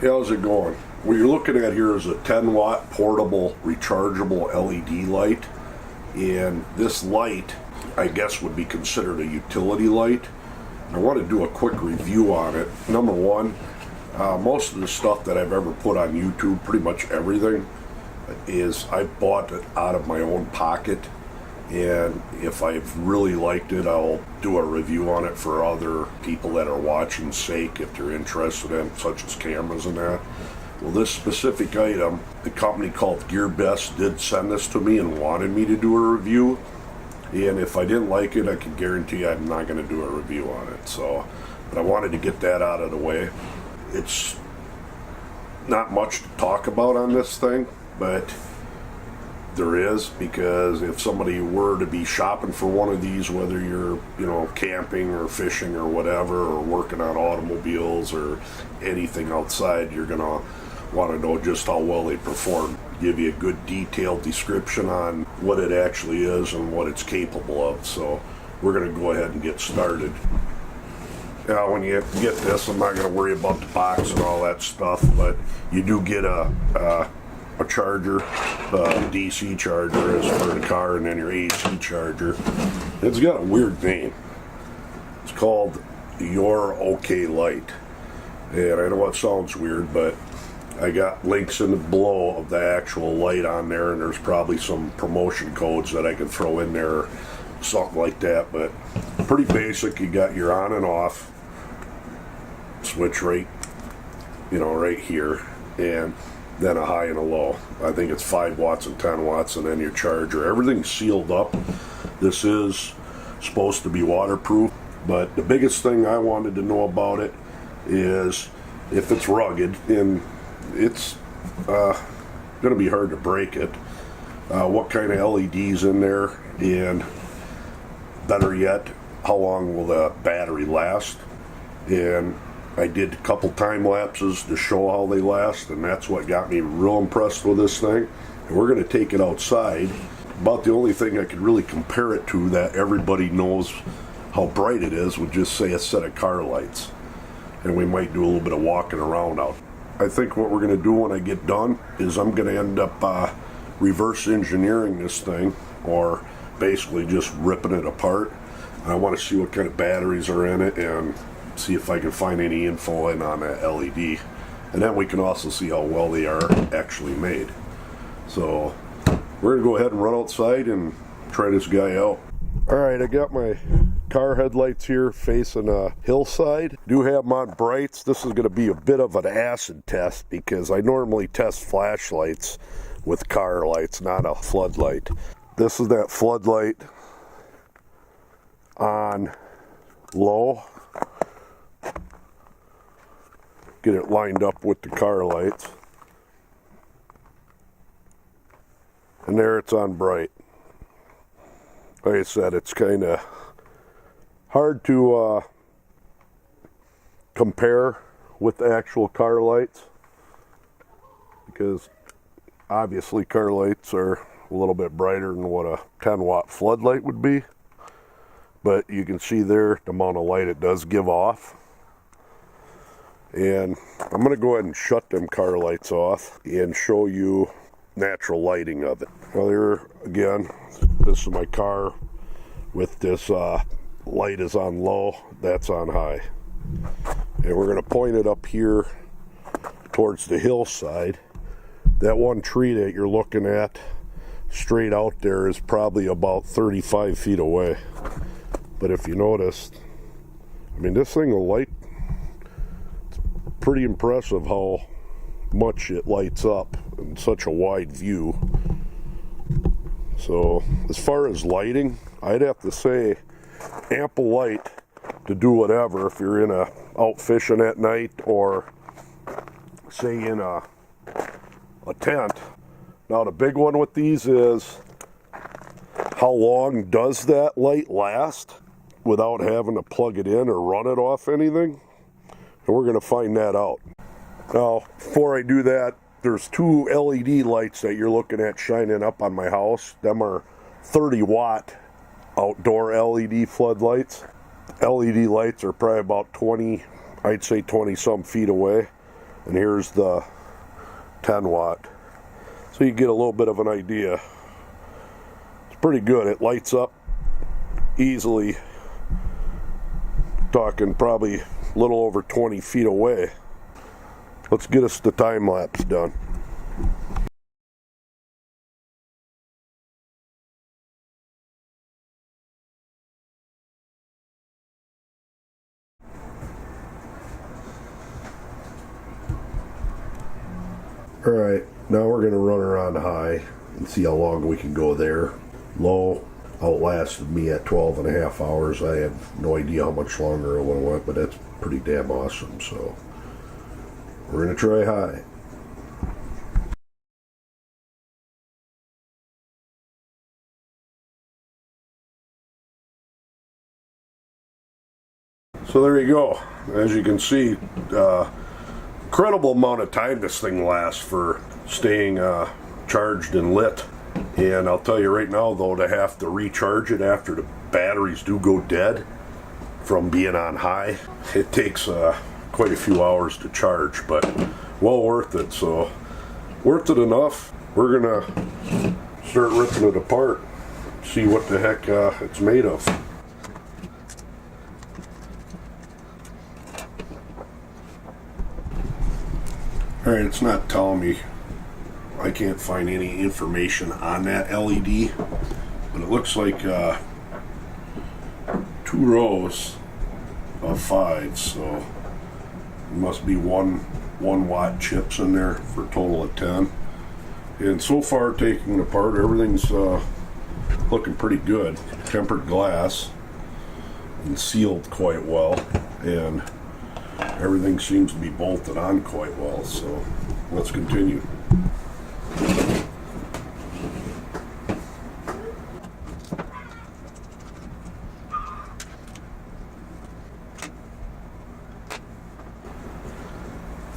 How's it going? What you're looking at here is a 10 watt portable rechargeable LED light, and this light I guess would be considered a utility light. I want to do a quick review on it. Number one, most of the stuff that I've ever put on YouTube, pretty much everything, is I bought it out of my own pocket, and if I've really liked it, I'll do a review on it for other people that are watching's sake if they're interested in, such as cameras and that. Well, this specific item, the company called Gearbest did send this to me and wanted me to do a review, and if I didn't like it, I can guarantee I'm not going to do a review on it. So, but I wanted to get that out of the way. It's not much to talk about on this thing, but there is, because if somebody were to be shopping for one of these, whether you're, camping or fishing or whatever, or working on automobiles or anything outside, you're gonna want to know just how well they perform. Give you a good detailed description on what it actually is and what it's capable of. So we're gonna go ahead and get started. Now, when you get this, I'm not gonna worry about the box and all that stuff, but you do get a charger, DC charger is for the car, and then your AC charger. It's got a weird name. It's called Your OK Light, and I know it sounds weird, but I got links in the below of the actual light on there, and there's probably some promotion codes that I can throw in there, something like that. But pretty basic. You got your on and off switch right here, and then a high and a low. I think it's 5 watts and 10 watts, and then your charger. Everything's sealed up. This is supposed to be waterproof, but the biggest thing I wanted to know about it is if it's rugged, and it's going to be hard to break it, what kind of LEDs in there, and better yet, how long will the battery last. And I did a couple time lapses to show how they last, and that's what got me real impressed with this thing. And we're going to take it outside. About the only thing I could really compare it to that everybody knows how bright it is would just say a set of car lights. And we might do a little bit of walking around out. I think what we're going to do when I get done is I'm going to end up reverse engineering this thing, or basically just ripping it apart. I want to see what kind of batteries are in it and see if I can find any info in on that LED, and then we can also see how well they are actually made. So we're gonna go ahead and run outside and try this guy out. Alright, I got my car headlights here facing a hillside. Do have them on brights. This is gonna be a bit of an acid test, because I normally test flashlights with car lights, not a floodlight. This is that floodlight on low. Get it lined up with the car lights, and there it's on bright. Like I said, it's kind of hard to compare with the actual car lights, because obviously car lights are a little bit brighter than what a 10 watt floodlight would be, but you can see there the amount of light it does give off. And I'm going to go ahead and shut them car lights off and show you natural lighting of it. Now there again, this is my car with this light is on low, that's on high. And we're going to point it up here towards the hillside. That one tree that you're looking at straight out there is probably about 35 feet away. But if you notice, I mean, this thing will light. Pretty impressive how much it lights up in such a wide view. So as far as lighting, I'd have to say ample light to do whatever if you're out fishing at night, or say in a tent. Now the big one with these is how long does that light last without having to plug it in or run it off anything? And we're going to find that out. Now, before I do that, there's 2 LED lights that you're looking at shining up on my house. Them are 30 watt outdoor LED floodlights. LED lights are probably about 20, I'd say 20 some feet away. and here's the 10 watt. So you get a little bit of an idea. It's pretty good. It lights up easily. Talking probably a little over 20 feet away. Let's get us the time lapse done. Alright, now we're going to run her on high and see how long we can go there. Low outlasted me at 12 and a half hours. I have no idea how much longer it would have went, but that's pretty damn awesome. So we're going to try high. So there you go. As you can see, incredible amount of time this thing lasts for staying charged and lit. And I'll tell you right now, though, to have to recharge it after the batteries do go dead from being on high, it takes quite a few hours to charge, but well worth it. So worth it enough. We're gonna start ripping it apart, see what the heck it's made of. Alright, it's not telling me. I can't find any information on that LED, but it looks like 2 rows of 5, so it must be 1 watt chips in there for a total of 10. And so far, taking it apart, everything's looking pretty good. Tempered glass and sealed quite well, and everything seems to be bolted on quite well, so let's continue.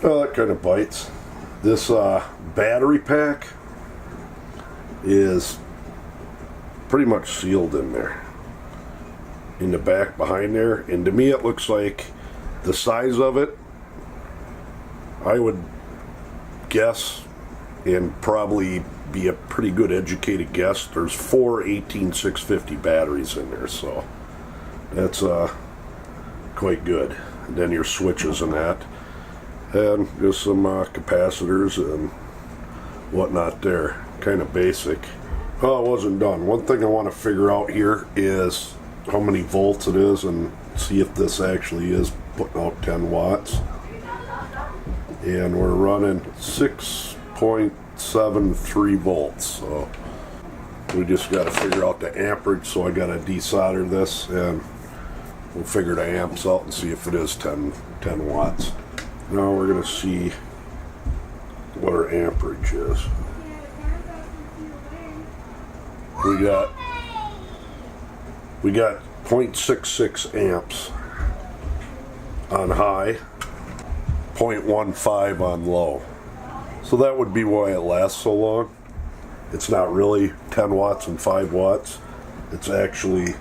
Well, that kind of bites. This battery pack is pretty much sealed in there, in the back behind there, and to me it looks like the size of it, I would guess, and probably be a pretty good educated guess, there's 4 18650 batteries in there, so that's quite good. And then your switches and that, and just some capacitors and whatnot there, kind of basic. Oh, it wasn't done. One thing I want to figure out here is how many volts it is and see if this actually is putting out 10 watts. And we're running 6.73 volts, so we just got to figure out the amperage. So I got to desolder this and we'll figure the amps out and see if it is 10 watts. Now we're going to see what our amperage is. We got 0.66 amps on high, 0.15 on low. So that would be why it lasts so long. It's not really 10 watts and 5 watts. It's actually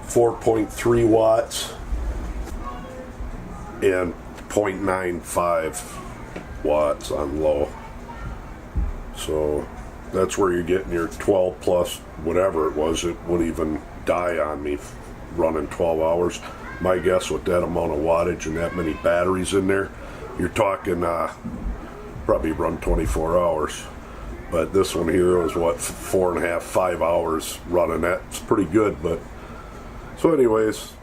4.3 watts and 0.95 watts on low. So that's where you're getting your 12 plus whatever it was. It would even die on me running 12 hours. My guess, with that amount of wattage and that many batteries in there, you're talking probably run 24 hours. But this one here was what, 4.5, 5 hours running that. It's pretty good. But so anyways,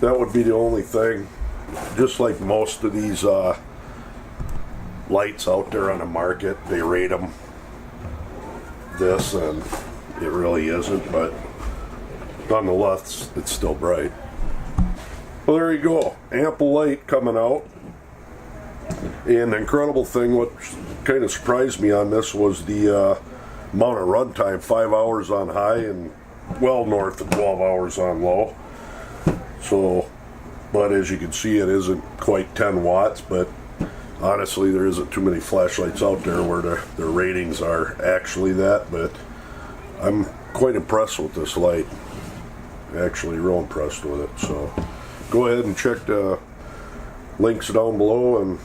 that would be the only thing. Just like most of these lights out there on the market, they rate them this, and it really isn't, but nonetheless, it's still bright. Well, there you go. Ample light coming out. And the incredible thing, what kind of surprised me on this was the amount of run time. 5 hours on high and well north of 12 hours on low. So, but as you can see, it isn't quite 10 watts, but honestly, there isn't too many flashlights out there where their ratings are actually that, but I'm quite impressed with this light. Actually real impressed with it. So go ahead and check the links down below and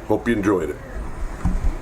Hope you enjoyed it.